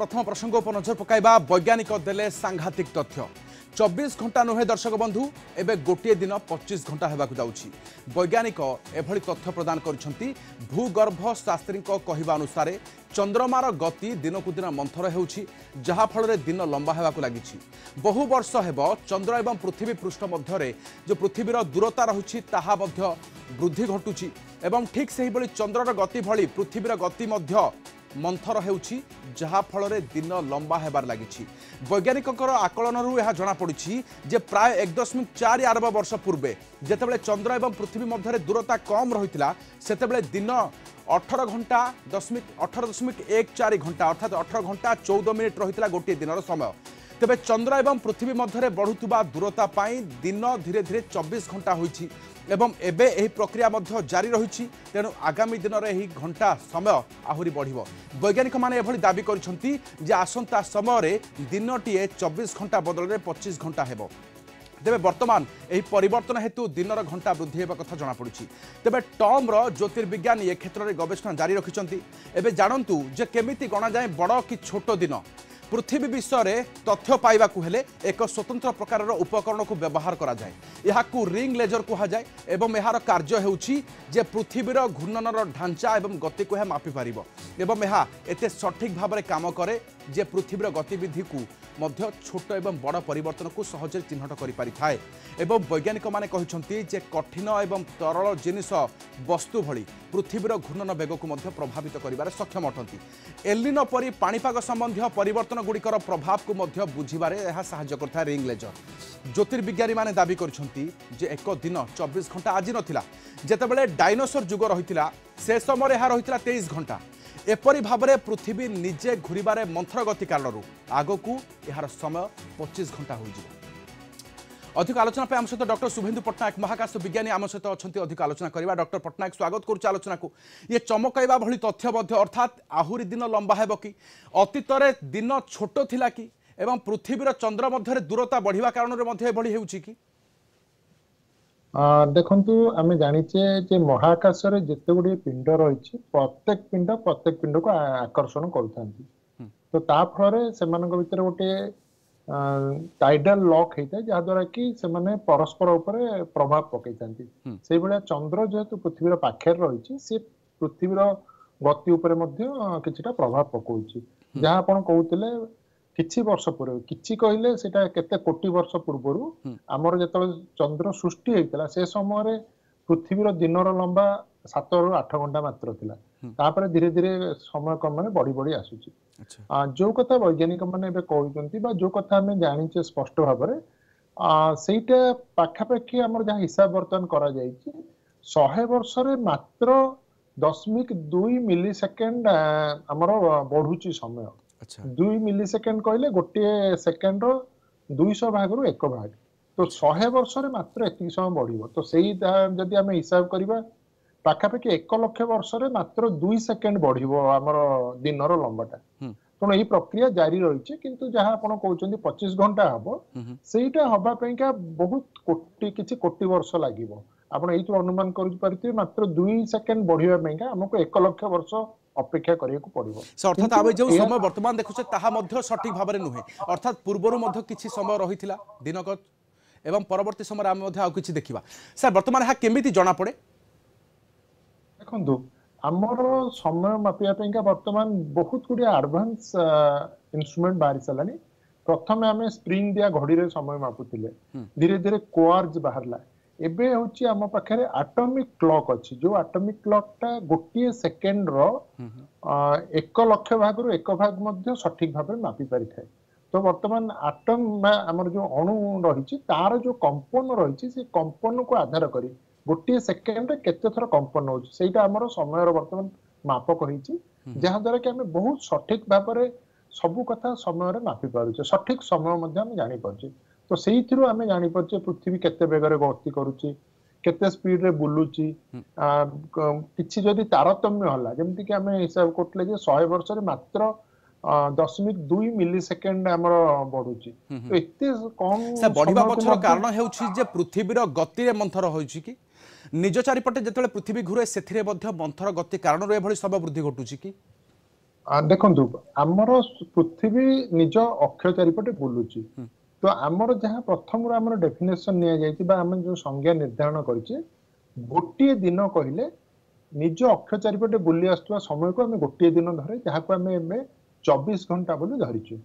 प्रथम प्रसंग पर नजर पकाइबा वैज्ञानिक देले सांघातिक तथ्य 24 घंटा नुहे दर्शक बंधु एवं गोटे दिन 25 घंटा होगाकू जाउछि वैज्ञानिक एभली तथ्य प्रदान करिसेंति भूगर्भ शास्त्री कहवा अनुसार चंद्रमार गति दिनकू दिन मंथर होउछि जहा फल दिन लंबा होगाकू लागिछि बहु वर्ष हेब चंद्र एवं पृथ्वी पृष्ठ मध्यरे जो पृथ्वीर दूरता रहुछि ताहा मध्य वृद्धि घटुछि एवं ठीक सेहि भली चंद्रर गति भली पृथ्वीर गति मध्य मंथर होउछि जहा फल दिन लंबा हेबार लागिछि वैज्ञानिकଙ୍କର आकलनरू यह जना पड़िछि जे प्राय 1.4 अरब वर्ष पूर्वे जेतेबेले चंद्र एवं पृथ्वी मध्यरे दूरता कम रहितला सेतेबेले दिन 18 घंटा 18.14 घंटा अर्थात 18 घंटा 14 मिनिट रहितला गोटे दिनर समय तेबे चंद्र एवं पृथ्वी मध्यरे बढ़ुतुबा दूरता पाई दिन धीरे धीरे 24 घंटा होइछि एवं एबे एही प्रक्रिया मध्य जारी रहिछि तेणु आगामी दिन रे एही घंटा समय आहुरी बढ़िबो वैज्ञानिक माने एभली दाबी करिसंती जे आसंता समय रे दिनटीए 24 घंटा बदल रे 25 घंटा हेबो तेबे वर्तमान एही परिवर्तन हेतु दिनर घंटा वृद्धि हेबा कथा जଣା पड़ुछि तेबे टॉम रो ज्योतिर्विज्ञानी ए क्षेत्र रे गवेषणा जारी रखिसंती एबे जानंतु जे केमिति गणा जाय बड़ कि छोट दिन पृथ्वी विषय में तथ्य पाइबाकू हेले एक स्वतंत्र प्रकार उपकरण को व्यवहार करा जाए यहाकू रिंग लेजर कहा जाए एवं यार कार्य हेउछि जे पृथ्वीर घूर्णनर ढांचा एवं गति को मापि पारिबो एवं यह एते सठिक भाव में काम करे जे पृथ्वीर गतिविधि को मध्य छोट एवं बड़ परिवर्तन को सहज चिन्हट करि पारि थाए एवं वैज्ञानिक माने कहिसंती जे कठिन एवं तरल जिनिस वस्तु भली पृथ्वीर घूर्णन बेग को मध्य प्रभावित करिबारे सक्षम अटंती एलिनो परि पाणीपाग संबंधी परिवर्तन गुड़िकर प्रभाव को मध्य बुझिबारे यह सहाय्य करता रिंग लेजर ज्योतिर्विज्ञानी माने दाबी करछंती जे एक दिन 24 घंटा आज नथिला जेतेबेले डायनोसर जुग रहितिला से समय यह रहितिला 23 घंटा एपरी भाव में पृथ्वी निजे घूरबार मंथर गति कारण आगकू यार समय 25 घंटा हो अधिक आलोचना पे आम सहित डॉक्टर शुभेन्दु पट्टनायक महाकाश विज्ञानी आम सहित अच्छा अधिक आलोचना करवा डॉक्टर पट्टनायक स्वागत करुच्च आलोचना को ये चमकैवा भली तथ्य अर्थात आहुरी दिन लंबा हेब कि अतीत दिन छोट थिला कि एवं पृथ्वीर चंद्र मध्य दूरता बढ़िया कारण होउछि कि देखंतु आमे जानिचे जे महाकाश रे जेते गुडी पिंड रहिछि प्रत्येक पिंड को आकर्षण करथांती तो ता फरे सेमानक भितर गोटे टाइडल लॉक होता जहाँ द्वारा कि सेमाने परस्पर उपरे प्रभाव पकईथांती से भलिया चंद्र जेहेतु पृथ्वीर पाखे रही सी पृथ्वीर गति उपरे मध्य किछिटा प्रभाव पकाउछि जहाँ आपण कहउतिले किछि वर्ष पूर्व किछि कहिले सेटा केते कोटी वर्ष पूर्वरु हमर जेतले चंद्र सृष्टि हेतला से समय रे पृथ्वीर दिनर लंबा 7 रु 8 घंटा मात्र थिला तापर धीरे धीरे समय क्रम में बढ़ी बढ़ी आसुछि जो कथा वैज्ञानिक माने एबे कहउचंती बा जो कथा हमें जानिचे स्पष्ट भाव रे सेटा पाखापाखि हमर जहाँ हिसाब वर्तन करा जाइछि 100 वर्ष रे मात्र 0.2 मिली सेकेंड हमर बढ़ुछि समय 2 मिली सेकेंड कहले गोटे सेकेंड रो 200 भाग रु 1 भाग तो 100 वर्ष रे मात्र एति समय बढ़िबो तो सेही जदि हमें हिसाब करिबा पाखापाखि 1 लाख वर्ष रे मात्र 2 सेकेंड बढ़िबो हमर दिनर लंबाटा तो यही प्रक्रिया जारी रही किंतु जहाँ आपण कहउचंदी 25 घंटा हबो सेटा हबा पईका बहुत कोटी किछि कोटी वर्ष लागिबो आपण एही तो अनुमान करि परथि मात्र 2 सेकेंड बढ़िबा पईका हमको 1 लाख वर्ष अपेक्षा करियको पड़िबो अर्थात आबे जो समय वर्तमान देखुछे ताहा मध्य सठिक भाबरे नुहे अर्थात पूर्वरु मध्य किछि समय रहिथिला दिनक एवं परवर्ती समय आमे मध्य आ किछि देखिबा सर वर्तमान हा केमिति जणा पड़े देखंतु आमर समय मापिया पईका वर्तमान बहुत गुडी एडवांस इंस्ट्रूमेंट बाहरी सलानी प्रथमे आमे स्प्रिंग दिया घड़ी रे समय मापुतिले धीरे धीरे क्वार्ट्ज बाहरला एबे होची आम पाखरे एटॉमिक क्लॉक अछि जो एटॉमिक क्लॉक टा गोटिए सेकेंड रो 1 लाख भाग रु 1 भाग मध्य सठिक भाबरे मापि पारि थाए तो वर्तमान एटम में हमर जो अणु रहिछि तार जो कंपन रहिछि से कंपन को आधार करी गोटिए सेकेंड रे केते थर कंपन होछि सेटा हमर समय रो वर्तमान मापक होइछि जहाँ द्वारा कि हमें बहुत सठिक भाबरे सब कथा समय रे मापि पारुछे सठिक समय मध्य हम जानि पारुछे तो सेही थ्रू हमें जानि पारुछे पृथ्वी केते बेगरे गति करूछि केते स्पीड रे बुलुछि किछि जदि तारतम्य हला जेमति कि हमें हिसाब करतले जे 100 वर्ष रे मात्र 0.2 मिली सेकेंड हमर बढ़ुछि तो एते कम से बढ़िबा पछर कारण हेउछि जे पृथ्वीर गति रे मंथर होइछि कि निज चारिपटे जेतेले पृथ्वी घुरे सेथिरे मध्य मंथर गति कारण रे भली सब वृद्धि घटुछि कि ଦେଖନ୍ତୁ ଆମର ପୃଥିବୀ ନିଜ ଅକ୍ଷ ଚାରିପଟେ ବୁଲୁଛି। ତ ଆମର ଯାହା ପ୍ରଥମରୁ ଆମର ଡେଫିନେସନ ନିଆଯାଇଛି ବା ଆମେ ଯୋଉ ସଂଜ୍ଞା ନିର୍ଦ୍ଧାରଣ କରିଛେ, ଗୋଟିଏ ଦିନ କହିଲେ ନିଜ ଅକ୍ଷ ଚାରିପଟେ ବୁଲି ଆସୁଥିବା ସମୟକୁ ଆମେ ଗୋଟିଏ ଦିନ ଧରେ, ଯାହାକୁ ଆମେ ଏବେ 24 ଘଣ୍ଟା ବୋଲି ଧରିଛୁ।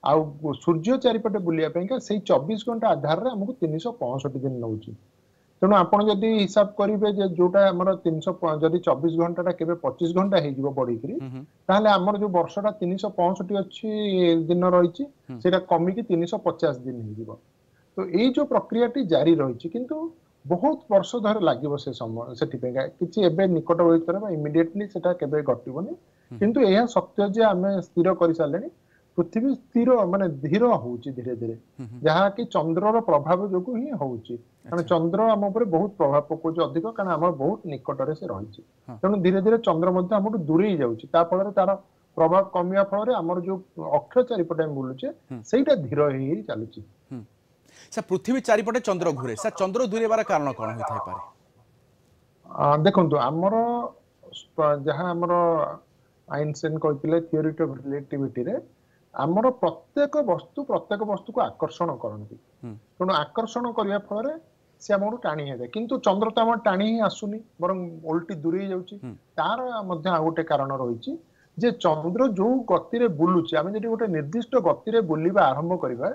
ଆଉ ସୂର୍ଯ୍ୟ ଚାରିପଟେ ବୁଲିବା ପାଇଁକା ସେଇ 24 ଘଣ୍ଟା ଆଧାରରେ ଆମକୁ 365 ଦିନ ନଉଛି। ତେଣୁ ଆପଣ ଯଦି ହିସାବ କରିବେ ଯେ ଯୋଉଟା ଆମର 300 ଯଦି 24 ଘଣ୍ଟାଟା କେବେ 25 ଘଣ୍ଟା ହେଇଯିବ ବଢିକିରି, ତାହେଲେ ଆମର ଯୋଉ ବର୍ଷଟା 365 ଅଛି ଦିନ ରହିଛି, ସେଇଟା କମିକି 350 ଦିନ ହେଇଯିବ। ତ ଏଇ ଯୋଉ ପ୍ରକ୍ରିୟାଟି ଜାରି ରହିଛି, କିନ୍ତୁ ବହୁତ ବର୍ଷ ଧରେ ଲାଗିବ ସେ ସମୟ। ସେଥିପାଇଁକା କିଛି ଏବେ ନିକଟ ଭିତରେ ବା ଇମିଡିଏଟଲି ସେଟା କେବେ ଘଟିବନି। କିନ୍ତୁ ଏହା ସତ୍ୟ ଯେ ଆମେ ସ୍ଥିର କରିସାରିଲେଣି ପୃଥିବୀ ସ୍ଥିର ମାନେ ଧୀର ହଉଛି ଧୀରେ ଧୀରେ, ଯାହାକି ଚନ୍ଦ୍ରର ପ୍ରଭାବ ଯୋଗୁ ହିଁ ହଉଛି। କାରଣ ଚନ୍ଦ୍ର ଆମ ଉପରେ ବହୁତ ପ୍ରଭାବ ପକାଉଛି ଅଧିକ, କାରଣ ଆମର ବହୁତ ନିକଟରେ ସେ ରହିଛି। ତେଣୁ ଧୀରେ ଧୀରେ ଚନ୍ଦ୍ର ମଧ୍ୟ ଆମଠୁ ଦୂରେଇ ଯାଉଛି। ତା ଫଳରେ ତାର ପ୍ରଭାବ କମିବା ଫଳରେ ଆମର ଯୋଉ ଅକ୍ଷ ଚାରିପଟେ ଆମେ ବୁଲୁଛେ ସେଇଟା ଧୀର ହେଇ ହେଇ ଚାଲୁଛି। ପୃଥିବୀ ଚାରିପଟେ ଚନ୍ଦ୍ର ଘୁରେ, ଚନ୍ଦ୍ର ଦୂରେଇବାର କାରଣ କଣ ହୋଇଥାଇପାରେ? ଦେଖନ୍ତୁ ଆମର ଯାହା ଆମର ଆଇନଷ୍ଟାଇନ କହିଥିଲେ ଥିଓରି ଅଫ ରିଲେଟିଭିଟିରେ, ଆମର ପ୍ରତ୍ୟେକ ବସ୍ତୁକୁ ଆକର୍ଷଣ କରନ୍ତି। ତେଣୁ ଆକର୍ଷଣ କରିବା ଫଳରେ ସେ ଆମକୁ ଟାଣି ହେଇଯାଏ। କିନ୍ତୁ ଚନ୍ଦ୍ର ତ ଆମର ଟାଣି ହିଁ ଆସୁନି, ବରଂ ଓଲଟି ଦୂରେଇ ଯାଉଛି। ତାର ମଧ୍ୟ ଆଉ ଗୋଟେ କାରଣ ରହିଛି ଯେ ଚନ୍ଦ୍ର ଯୋଉ ଗତିରେ ବୁଲୁଛି, ଆମେ ଯଦି ଗୋଟେ ନିର୍ଦ୍ଦିଷ୍ଟ ଗତିରେ ବୁଲିବା ଆରମ୍ଭ କରିବା,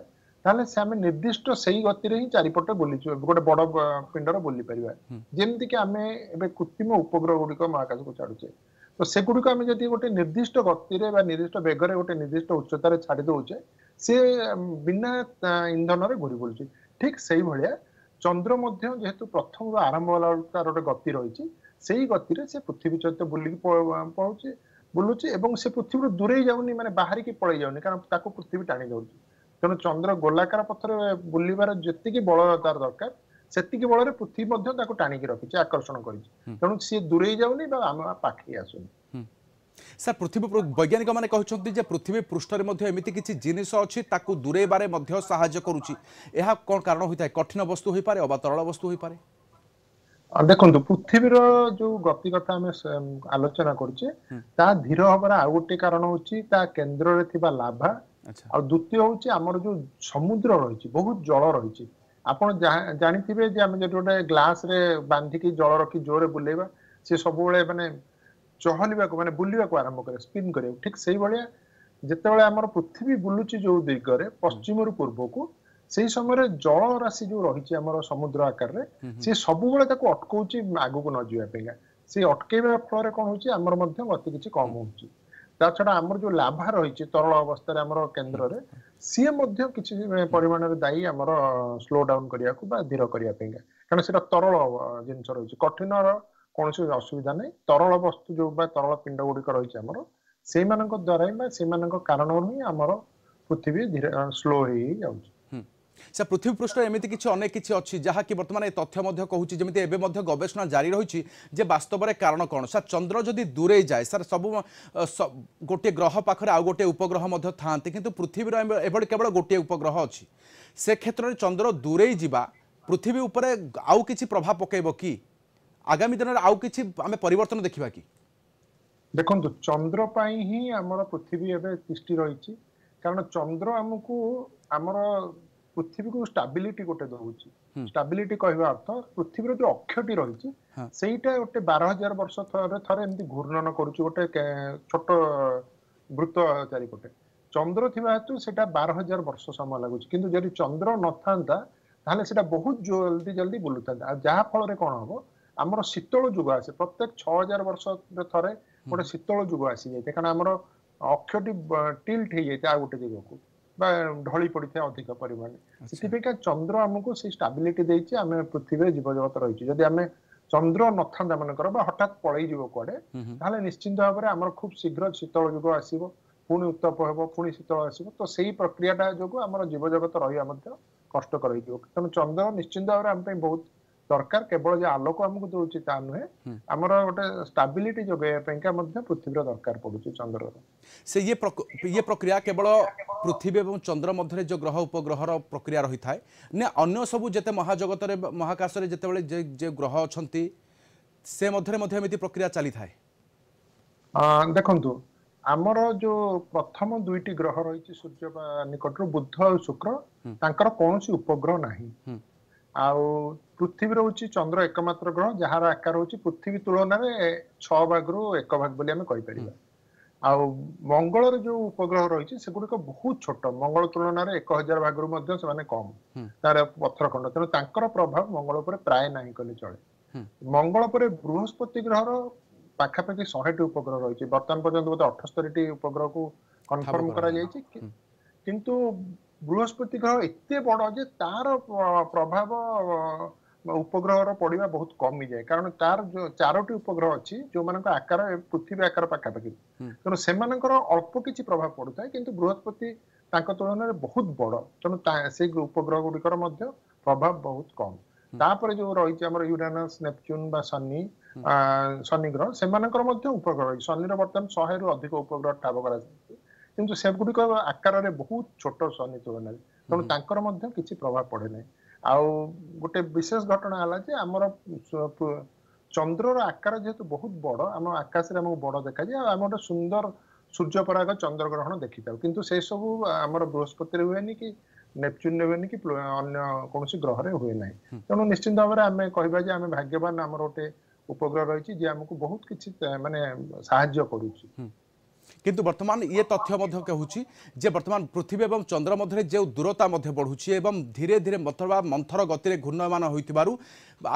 ତାହେଲେ ସେ ଆମେ ନିର୍ଦ୍ଦିଷ୍ଟ ସେଇ ଗତିରେ ହିଁ ଚାରିପଟେ ବୁଲିଛୁ ଗୋଟେ ବଡ ପିଣ୍ଡର ବୁଲି ପାରିବା। ଯେମିତିକି ଆମେ ଏବେ କୃତ୍ରିମ ଉପଗ୍ରହ ଗୁଡିକ ମହାକାଶକୁ ଛାଡୁଛେ, ତ ସେଗୁଡିକ ଆମେ ଯଦି ଗୋଟେ ନିର୍ଦ୍ଦିଷ୍ଟ ଗତିରେ ବା ନିର୍ଦ୍ଦିଷ୍ଟ ବେଗରେ ଗୋଟେ ନିର୍ଦ୍ଦିଷ୍ଟ ଉଚ୍ଚତାରେ ଛାଡି ଦଉଛେ, ସେ ବିନା ଇନ୍ଧନରେ ଘୁରି ବୁଲୁଛି। ଠିକ ସେଇଭଳିଆ ଚନ୍ଦ୍ର ମଧ୍ୟ ଯେହେତୁ ପ୍ରଥମରୁ ଆରମ୍ଭ ହେଲା ବେଳକୁ ତାର ଗୋଟେ ଗତି ରହିଛି, ସେଇ ଗତିରେ ସେ ପୃଥିବୀ ସହିତ ବୁଲିକି ବୁଲୁଛି ଏବଂ ସେ ପୃଥିବୀରୁ ଦୂରେଇ ଯାଉନି, ମାନେ ବାହାରିକି ପଳେଇ ଯାଉନି, କାରଣ ତାକୁ ପୃଥିବୀ ଟାଣି ଦଉଛି। ତେଣୁ ଚନ୍ଦ୍ର ଗୋଲାକାର ପଥରେ ବୁଲିବାର ଯେତିକି ବଳ ତାର ଦରକାର, ସେତିକି ବଳରେ ପୃଥିବୀ ମଧ୍ୟ ତାକୁ ଟାଣିକି ରଖିଛି, ଆକର୍ଷଣ କରିଛି। ତେଣୁ ସିଏ ଦୂରେଇ ଯାଉନି ବା ଆମ ପାଖେଇ ଆସୁନି। ସାର୍, ପୃଥିବୀ ବୈଜ୍ଞାନିକ ମାନେ କହିଛନ୍ତି ଯେ ପୃଥିବୀ ପୃଷ୍ଠରେ ମଧ୍ୟ ଏମିତି କିଛି ଜିନିଷ ଅଛି ତାକୁ ଦୂରେଇବାରେ ମଧ୍ୟ ସାହାଯ୍ୟ କରୁଛି। ଏହା କ'ଣ କାରଣ ହୋଇଥାଏ? କଠିନ ବସ୍ତୁ ହୋଇପାରେ ଅବା ତରଳ ବସ୍ତୁ ହୋଇପାରେ? ଦେଖନ୍ତୁ, ପୃଥିବୀର ଯୋଉ ଗତି କଥା ଆମେ ଆଲୋଚନା କରୁଛେ, ତା ଧୀର ହବାର ଆଉ ଗୋଟେ କାରଣ ହଉଛି ତା କେନ୍ଦ୍ରରେ ଥିବା ଲାଭା। ଆଉ ଦ୍ୱିତୀୟ ହଉଛି ଆମର ଯୋଉ ସମୁଦ୍ର ରହିଛି, ବହୁତ ଜଳ ରହିଛି। ଆପଣ ଜାଣିଥିବେ ଯେ ଆମେ ଯଦି ଗୋଟେ ଗ୍ଲାସ ରେ ବାନ୍ଧିକି ଜଳ ରଖି ଜୋରରେ ବୁଲେଇବା, ସେ ସବୁବେଳେ ମାନେ ଚହଲିବାକୁ ମାନେ ବୁଲିବାକୁ ଆରମ୍ଭ କରେ, ସ୍ପିନ୍ କରିବାକୁ। ଠିକ ସେଇଭଳିଆ ଯେତେବେଳେ ଆମର ପୃଥିବୀ ବୁଲୁଛି ଯୋଉ ଦିଗରେ ପଶ୍ଚିମରୁ ପୂର୍ବକୁ, ସେଇ ସମୟରେ ଜଳ ରାଶି ଯୋଉ ରହିଛି ଆମର ସମୁଦ୍ର ଆକାରରେ, ସେ ସବୁବେଳେ ତାକୁ ଅଟକଉଛି ଆଗକୁ ନ ଯିବା ପାଇଁକା। ସେ ଅଟକେଇବା ଫଳରେ କଣ ହଉଛି, ଆମର ମଧ୍ୟ ଗତି କିଛି କମ ହଉଛି। ତା ଛଡା ଆମର ଯୋଉ ଲାଭା ରହିଛି ତରଳ ଅବସ୍ଥାରେ ଆମର କେନ୍ଦ୍ରରେ, ସିଏ ମଧ୍ୟ କିଛି ପରିମାଣରେ ଦାୟୀ ଆମର ସ୍ଲୋ ଡାଉନ କରିବାକୁ ବା ଧୀର କରିବା ପାଇଁକା। କାରଣ ସେଟା ତରଳ ଜିନିଷ ରହିଛି, କଠିନର କୌଣସି ଅସୁବିଧା ନାହିଁ। ତରଳ ବସ୍ତୁ ଯୋଉ ବା ତରଳ ପିଣ୍ଡ ଗୁଡିକ ରହିଛି ଆମର, ସେଇମାନଙ୍କ ଦ୍ୱାରା ହିଁ ବା ସେଇମାନଙ୍କ କାରଣରୁ ହିଁ ଆମର ପୃଥିବୀ ଧୀରେ ସ୍ଲୋ ହେଇ ଯାଉଛି। ସେ ପୃଥିବୀ ପୃଷ୍ଠରେ ଏମିତି କିଛି ଅନେକ କିଛି ଅଛି ଯାହାକି ବର୍ତ୍ତମାନ ଏ ତଥ୍ୟ ମଧ୍ୟ କହୁଛି, ଯେମିତି ଏବେ ମଧ୍ୟ ଗବେଷଣା ଜାରି ରହିଛି ଯେ ବାସ୍ତବରେ କାରଣ କ'ଣ। ସାର୍, ଚନ୍ଦ୍ର ଯଦି ଦୂରେଇ ଯାଏ, ସାର୍ ସବୁ ଗୋଟିଏ ଗ୍ରହ ପାଖରେ ଆଉ ଗୋଟିଏ ଉପଗ୍ରହ ମଧ୍ୟ ଥାଆନ୍ତି, କିନ୍ତୁ ପୃଥିବୀର ଏଭଳି କେବଳ ଗୋଟିଏ ଉପଗ୍ରହ ଅଛି। ସେ କ୍ଷେତ୍ରରେ ଚନ୍ଦ୍ର ଦୂରେଇ ଯିବା ପୃଥିବୀ ଉପରେ ଆଉ କିଛି ପ୍ରଭାବ ପକାଇବ କି? ଆଗାମୀ ଦିନରେ ଆଉ କିଛି ଆମେ ପରିବର୍ତ୍ତନ ଦେଖିବା କି? ଦେଖନ୍ତୁ, ଚନ୍ଦ୍ର ପାଇଁ ହିଁ ଆମର ପୃଥିବୀ ଏବେ ତିଷ୍ଠି ରହିଛି। କାରଣ ଚନ୍ଦ୍ର ଆମକୁ ଆମର ପୃଥିବୀକୁ ଷ୍ଟାବିଲିଟି ଗୋଟେ ଦଉଛି। ଷ୍ଟାବିଲିଟି କହିବା ଅର୍ଥ, ପୃଥିବୀର ଯୋଉ ଅକ୍ଷଟି ରହିଛି ସେଇଟା ଗୋଟେ 12,000 ବର୍ଷ ଥରେ ଏମିତି ଘୂର୍ଣ୍ଣନ କରୁଛି ଗୋଟେ ଛୋଟ ବୃତ୍ତ ଚାରିପଟେ। ଚନ୍ଦ୍ର ଥିବା ହେତୁ ସେଟା 12,000 ବର୍ଷ ସମୟ ଲାଗୁଛି। କିନ୍ତୁ ଯଦି ଚନ୍ଦ୍ର ନଥାନ୍ତା ତାହେଲେ ସେଟା ବହୁତ ଜଲ୍ଦି ଜଲ୍ଦି ବୁଲୁଥାନ୍ତା। ଆଉ ଯାହା ଫଳରେ କଣ ହବ, ଆମର ଶୀତଳ ଯୁଗ ଆସେ। ପ୍ରତ୍ୟେକ 6,000 ବର୍ଷରେ ଥରେ ଗୋଟେ ଶୀତଳ ଯୁଗ ଆସିଯାଇଥାଏ, କାରଣ ଆମର ଅକ୍ଷଟି ଟିଲ୍ଟ ହେଇଯାଇଥାଏ ଆଉ ଗୋଟେ ଦିଗକୁ ବା ଢଳି ପଡିଥାଏ ଅଧିକ ପରିମାଣରେ। ସେଥିପାଇଁକା ଚନ୍ଦ୍ର ଆମକୁ ସେଇ ଷ୍ଟାବିଲିଟି ଦେଇଛି। ଆମେ ପୃଥିବୀରେ ଜୀବଜଗତ ରହିଛୁ। ଯଦି ଆମେ ଚନ୍ଦ୍ର ନଥାନ୍ତା ମନେକର ବା ହଠାତ୍ ପଳେଇଯିବ କୁଆଡେ, ତାହେଲେ ନିଶ୍ଚିନ୍ତ ଭାବରେ ଆମର ଖୁବ ଶୀଘ୍ର ଶୀତଳ ଯୁଗ ଆସିବ, ପୁଣି ଉତ୍ତାପ ହେବ, ପୁଣି ଶୀତଳ ଆସିବ। ତ ସେଇ ପ୍ରକ୍ରିୟାଟା ଯୋଗୁଁ ଆମର ଜୀବଜଗତ ରହିବା ମଧ୍ୟ କଷ୍ଟକର ହେଇଯିବ। ତେଣୁ ଚନ୍ଦ୍ର ନିଶ୍ଚିନ୍ତ ଭାବରେ ଆମ ପାଇଁ ବହୁତ ଦରକାର। କେବଳ ଯେ ଆଲୋକ ଆମକୁ ଦଉଛି ତା ନୁହେଁ, ଆମର ଗୋଟେ ଷ୍ଟାବିଲିଟି ଯୋଗାଇବା ପାଇଁକା ମଧ୍ୟ ପୃଥିବୀର ଦରକାର ପଡୁଛି ଚନ୍ଦ୍ରର। ସେ ଇଏ ପ୍ରକ୍ରିୟା କେବଳ ପୃଥିବୀ ଏବଂ ଚନ୍ଦ୍ର ମଧ୍ୟରେ ଯେଉଁ ଗ୍ରହ ଉପଗ୍ରହର ପ୍ରକ୍ରିୟା ରହିଥାଏ ନା ଅନ୍ୟ ସବୁ ଯେତେ ମହାଜଗତରେ ମହାକାଶରେ ଯେତେବେଳେ ଯେ ଗ୍ରହ ଅଛନ୍ତି ସେ ମଧ୍ୟରେ ମଧ୍ୟ ଏମିତି ପ୍ରକ୍ରିୟା ଚାଲିଥାଏ? ଦେଖନ୍ତୁ, ଆମର ଯୋଉ ପ୍ରଥମ ଦୁଇଟି ଗ୍ରହ ରହିଛି ସୂର୍ଯ୍ୟ ନିକଟରୁ ବୁଧ ଆଉ ଶୁକ୍ର ତାଙ୍କର କୌଣସି ଉପଗ୍ରହ ନାହିଁ। ଆଉ ପୃଥିବୀ ରହୁଛି ଚନ୍ଦ୍ର ଏକମାତ୍ର ଗ୍ରହ ଯାହାର ଆକାର ହଉଛି ପୃଥିବୀ ତୁଳନାରେ 6 ଭାଗରୁ 1 ଭାଗ ବୋଲି ଆମେ କହିପାରିବା। ଆଉ ମଙ୍ଗଳର ଯୋଉ ଉପଗ୍ରହ ରହିଛି ସେଗୁଡିକ ବହୁତ ଛୋଟ, ମଙ୍ଗଳ ତୁଳନାରେ 1000 ଭାଗରୁ ମଧ୍ୟ ସେମାନେ କମ ତାର ପଥର ଖଣ୍ଡ, ତେଣୁ ତାଙ୍କର ପ୍ରଭାବ ମଙ୍ଗଳ ଉପରେ ପ୍ରାୟ ନାହିଁ କହିଲେ ଚଳେ। ମଙ୍ଗଳ ପରେ ବୃହସ୍ପତି ଗ୍ରହର ପାଖାପାଖି 100ଟି ଉପଗ୍ରହ ରହିଛି, ବର୍ତ୍ତମାନ ପର୍ଯ୍ୟନ୍ତ ବୋଧେ 78ଟି ଉପଗ୍ରହକୁ କନଫର୍ମ କରାଯାଇଛି। କିନ୍ତୁ ବୃହସ୍ପତି ଗ୍ରହ ଏତେ ବଡ ଯେ ତାର ପ୍ରଭାବ ଉପଗ୍ରହର ପଡିବା ବହୁତ କମିଯାଏ, କାରଣ ତାର ଯୋଉ 4ଟି ଉପଗ୍ରହ ଅଛି ଯୋଉମାନଙ୍କ ଆକାର ପୃଥିବୀ ଆକାର ପାଖାପାଖି, ତେଣୁ ସେମାନଙ୍କର ଅଳ୍ପ କିଛି ପ୍ରଭାବ ପଡୁଥାଏ, କିନ୍ତୁ ବୃହସ୍ପତି ତାଙ୍କ ତୁଳନାରେ ବହୁତ ବଡ, ତେଣୁ ସେଇ ଉପଗ୍ରହ ଗୁଡିକର ମଧ୍ୟ ପ୍ରଭାବ ବହୁତ କମ। ତାପରେ ଯୋଉ ରହିଛି ଆମର ୟୁରାନସ୍, ନେପଚ୍ୟୁନ୍ ବା ଶନି ଗ୍ରହ, ସେମାନଙ୍କର ମଧ୍ୟ ଉପଗ୍ରହ ରହିଛି। ଶନିର ବର୍ତ୍ତମାନ 100ରୁ ଅଧିକ ଉପଗ୍ରହ ଠାବ କରାଯାଇଛି, କିନ୍ତୁ ସେଗୁଡିକ ଆକାରରେ ବହୁତ ଛୋଟ ଶନି ତୁଳନାରେ, ତେଣୁ ତାଙ୍କର ମଧ୍ୟ କିଛି ପ୍ରଭାବ ପଡେ ନାହିଁ। ଆଉ ଗୋଟେ ବିଶେଷ ଘଟଣା ହେଲା ଯେ ଆମର ଚନ୍ଦ୍ରର ଆକାର ଯେହେତୁ ବହୁତ ବଡ, ଆମ ଆକାଶରେ ଆମକୁ ବଡ ଦେଖାଯାଏ, ଆଉ ଆମେ ଗୋଟେ ସୁନ୍ଦର ସୂର୍ଯ୍ୟପରାଗ ଚନ୍ଦ୍ରଗ୍ରହଣ ଦେଖିଥାଉ, କିନ୍ତୁ ସେ ସବୁ ଆମର ବୃହସ୍ପତିରେ ହୁଏନି କି ନେପଚ୍ୟୁନରେ ହୁଏନି କି ଅନ୍ୟ କୌଣସି ଗ୍ରହରେ ହୁଏ ନାହିଁ। ତେଣୁ ନିଶ୍ଚିତ ଭାବରେ ଆମେ କହିବା ଯେ ଆମେ ଭାଗ୍ୟବାନ, ଆମର ଗୋଟେ ଉପଗ୍ରହ ରହିଛି ଯେ ଆମକୁ ବହୁତ କିଛି ମାନେ ସାହାଯ୍ୟ କରୁଛି। কিন্তু বর্তমান ইয়ে তথ্য মধ্যে কହୁଛି যে বর্তমান পৃথিবী এবং চন্দ্র মধ্যে যে দূরতা মধ্যে বঢ়ুଛି এবং ধীরে ধীরে মন্থর গতিরে ঘূর্ণয়মান হইতিবারু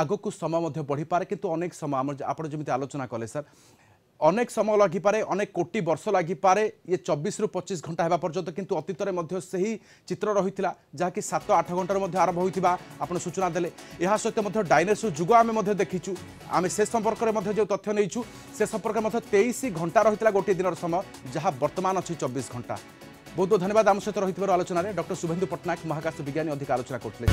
আগুকু সময় মধ্যে বঢ়ি পারে, কিন্তু অনেক সময় আপন যেমিতি আলোচনা কলে স্যার অনেক সময় লাগিপারে, অনেক কোটি বর্ষ লাগিপারে, ইয়ে 24 ରୁ 25 ঘণ্টা হওয়া পর্যন্ত, কিন্তু অতীতরে মধ্যে সেই চিত্র রহিলা যা কি 7-8 ঘণ্টার মধ্যে আরম্ভ হইতিবা আপন সূচনা দেলে। এহা সহিত মধ্যে ডাইনোসর যুগ আমি মধ্যে দেখিছু, আমি সে সম্পর্কে মধ্যে যে তথ্য নেইছু সে সম্পর্কে মধ্যে 23 ঘণ্টা রহিলা গোটিয়ে দিনর সময়, যাহা বর্তমান আছে 24 ঘণ্টা। বহুত বহুত ধন্যবাদ আম সহিত রহিবার আলোচনার। ডক্টর শুভেন্দু পট্টনায়ক মহাকাশ বিজ্ঞানী অধিক আলোচনা করলে।